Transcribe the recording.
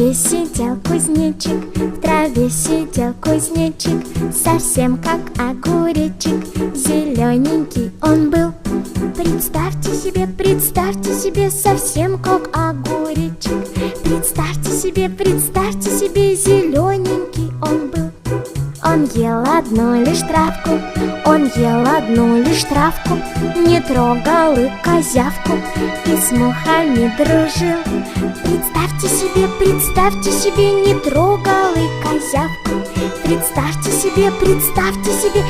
траве сидел кузнечик, в траве сидел кузнечик, совсем как огуречек, зелененький он был. Представьте себе, совсем как огуречек. Представьте себе, зелененький он был. Он ел одну лишь травку, он ел одну лишь травку, не трогал и козявку, и с мухами дружил. Представьте себе, не трогал и козявку. Представьте себе,